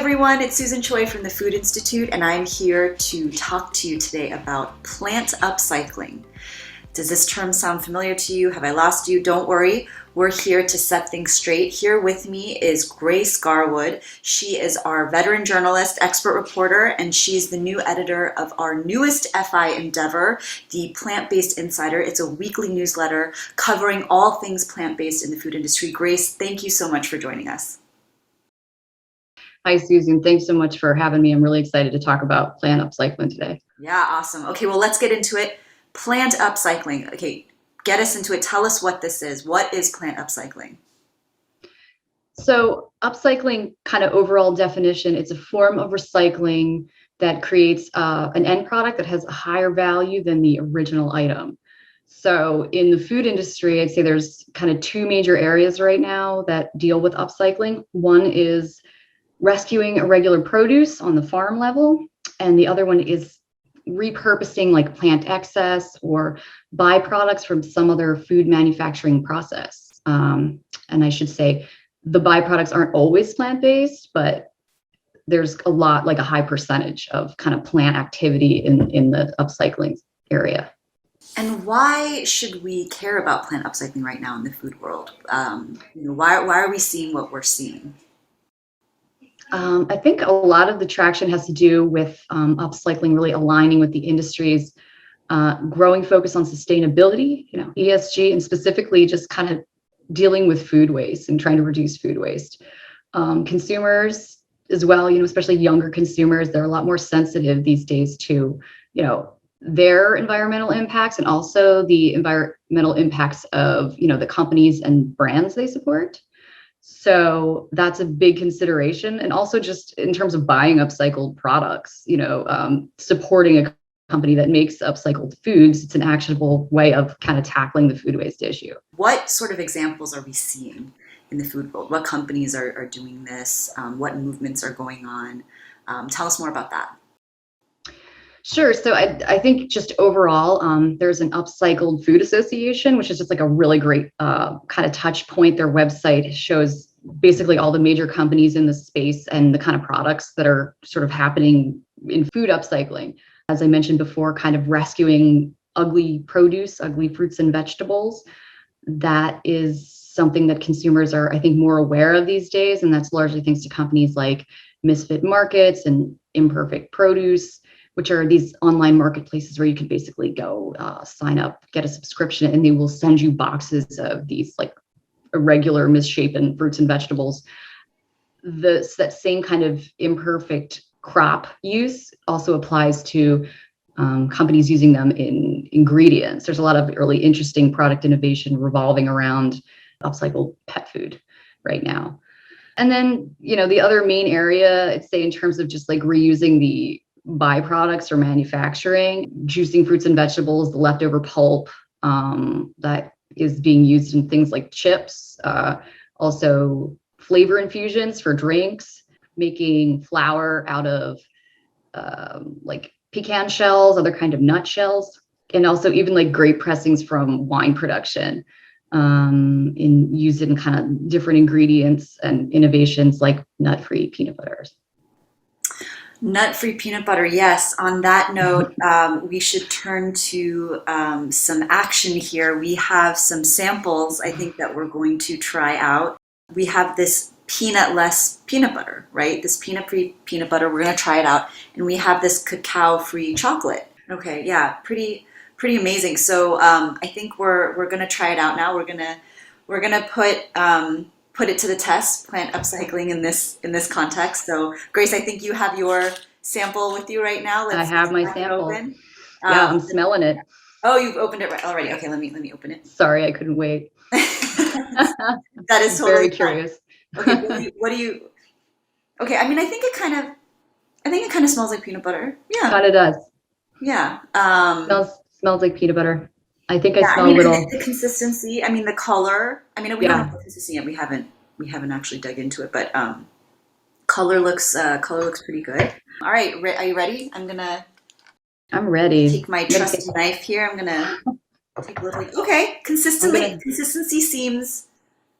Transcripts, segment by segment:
everyone, it's Susan Choi from the Food Institute, and I'm here to talk to you today about plant upcycling. Does this term sound familiar to you? Have I lost you? Don't worry, we're here to set things straight. Here with me is Grace Garwood. She is our veteran journalist, expert reporter, and she's the new editor of our newest FI endeavor, the Plant-Based Insider. It's a weekly newsletter covering all things plant-based in the food industry. Grace, thank you so much for joining us. Hi, Susan. Thanks so much for having me. I'm really excited to talk about plant upcycling today. Yeah, awesome. Okay, well, let's get into it. Plant upcycling. Okay, get us into it. Tell us what this is. What is plant upcycling? So upcycling, kind of overall definition, it's a form of recycling that creates an end product that has a higher value than the original item. So in the food industry, I'd say there's kind of two major areas right now that deal with upcycling. One is rescuing irregular produce on the farm level, and the other one is repurposing like plant excess or byproducts from some other food manufacturing process. And I should say the byproducts aren't always plant-based, but there's a lot, like a high percentage of kind of plant activity in the upcycling area. And why should we care about plant upcycling right now in the food world? Why are we seeing what we're seeing? I think a lot of the traction has to do with upcycling really aligning with the industry's growing focus on sustainability, ESG, and specifically just kind of dealing with food waste and trying to reduce food waste. Consumers as well, especially younger consumers, they're a lot more sensitive these days to, their environmental impacts and also the environmental impacts of, the companies and brands they support. So that's a big consideration. And also just in terms of buying upcycled products, supporting a company that makes upcycled foods, it's an actionable way of kind of tackling the food waste issue. What sort of examples are we seeing in the food world? What companies are doing this? What movements are going on? Tell us more about that. Sure. So I think just overall, there's an Upcycled Food Association, which is just like a really great kind of touch point. Their website shows basically all the major companies in the space and the kind of products that are sort of happening in food upcycling. As I mentioned before, kind of rescuing ugly produce, ugly fruits and vegetables. That is something that consumers are, I think, more aware of these days. And that's largely thanks to companies like Misfit Markets and Imperfect Produce, which are these online marketplaces where you can basically go sign up, get a subscription, and they will send you boxes of these like irregular, misshapen fruits and vegetables. That same kind of imperfect crop use also applies to companies using them in ingredients. There's a lot of really interesting product innovation revolving around upcycled pet food right now. And then, the other main area, I'd say in terms of just like reusing the byproducts or manufacturing, juicing fruits and vegetables, the leftover pulp that is being used in things like chips, also flavor infusions for drinks, making flour out of like pecan shells, other kind of nut shells, and also even like grape pressings from wine production, in using kind of different ingredients and innovations like nut-free peanut butters. Nut-free peanut butter, yes. On that note, we should turn to some action here. We have some samples, I think, that we're going to try out. We have this peanut-less peanut butter, right? This peanut-free peanut butter, we're going to try it out. And we have this cacao-free chocolate. Okay, yeah, pretty amazing. So I think we're going to try it out now. We're gonna put it to the test, plant upcycling in this context. So Grace, I think you have your sample with you right now. I have my sample. Yeah, I'm smelling it. Oh, you've opened it right already. Okay, let me open it. Sorry, I couldn't wait. That is totally very curious. Okay, what do you? Okay, I mean, I think it kind of smells like peanut butter. Yeah, Kind of does. Yeah. Smells like peanut butter. I think I smell a little. The consistency. I mean, the color. I mean, we don't have the consistency yet. We haven't actually dug into it, but color looks pretty good. All right, are you ready? I'm ready. Take my trusty knife here. I'm gonna take a little. Okay, consistency seems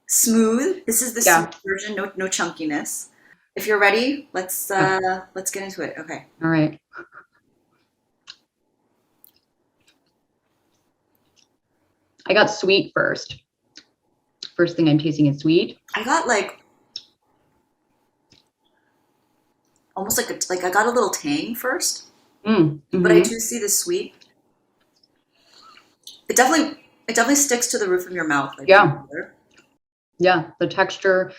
smooth. This is the smooth version. No chunkiness. If you're ready, let's get into it. Okay. All right. I got sweet first. First thing I'm tasting is sweet. I got like almost like I got a little tang first, but I Mm-hmm. do see the sweet. It definitely sticks to the roof of your mouth like peanut Yeah. butter. Yeah. The texture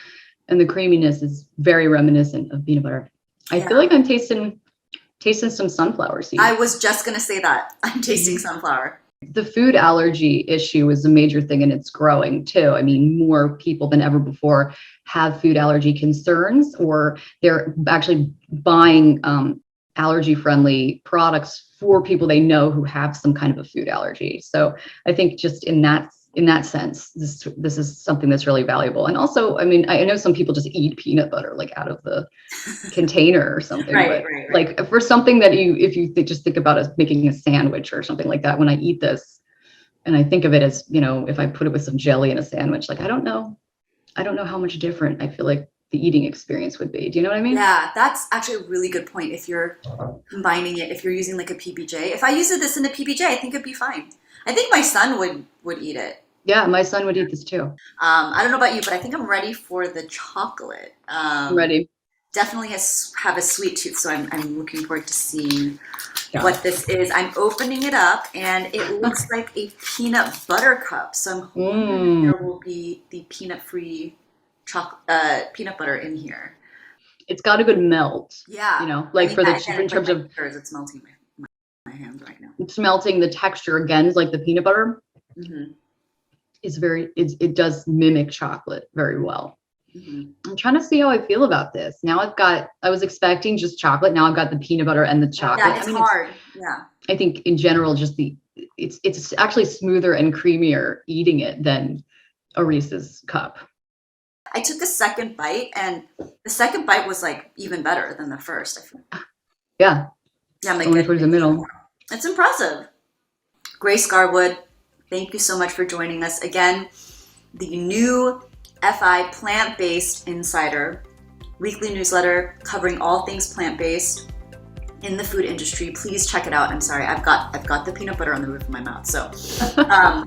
and the creaminess is very reminiscent of peanut butter. I feel Yeah. like I'm tasting some sunflower I seeds. was just gonna say that. I'm tasting Mhm. sunflower. The food allergy issue is a major thing and it's growing too. I mean, more people than ever before have food allergy concerns, or they're actually buying allergy friendly products for people they know who have some kind of a food allergy. So I think just in that sense, this is something that's really valuable. And also, I mean, I know some people just eat peanut butter like out of the container or something, Right, but right, right. like for something that if you just think about as making a sandwich or something like that, when I eat this and I think of it as, if I put it with some jelly in a sandwich, like I don't know how much different I feel like the eating experience would be. Do you know what I mean? Yeah, that's actually a really good point. If you're combining it, if you're using like a PBJ, if I used this in a PBJ, I think it'd be fine. I think my son would eat it. Yeah, my son would eat this too. I don't know about you, but I think I'm ready for the chocolate. I'm ready. Definitely have a sweet tooth, so I'm looking forward to seeing Yeah. what this is. I'm opening it up, and it looks like a peanut butter cup. So I'm wondering if Mm. there will be the peanut-free peanut butter in here. It's got a good melt, Yeah, I like mean, for yeah, again, in it's like terms my of fingers. It's melting my hands right now. it's melting the texture again, like the peanut butter Hmm. it does mimic chocolate very well. Hmm. I'm trying to see how I feel about this. Now I was expecting just chocolate. Now I've got the peanut butter and the chocolate. Yeah, I it's mean, hard. Yeah. I think in general, just it's actually smoother and creamier eating it than a Reese's cup. I took a second bite, and the second bite was like even better than the first. I feel. Yeah, Yeah, I'm like going getting towards the into it middle. more. It's impressive. Grace Garwood, thank you so much for joining us again. The new FI Plant-Based Insider weekly newsletter covering all things plant-based in the food industry. Please check it out. I'm sorry, I've got the peanut butter on the roof of my mouth. So um,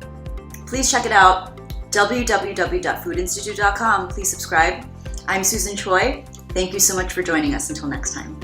please check it out. www.foodinstitute.com. Please subscribe. I'm Susan Choi. Thank you so much for joining us. Until next time.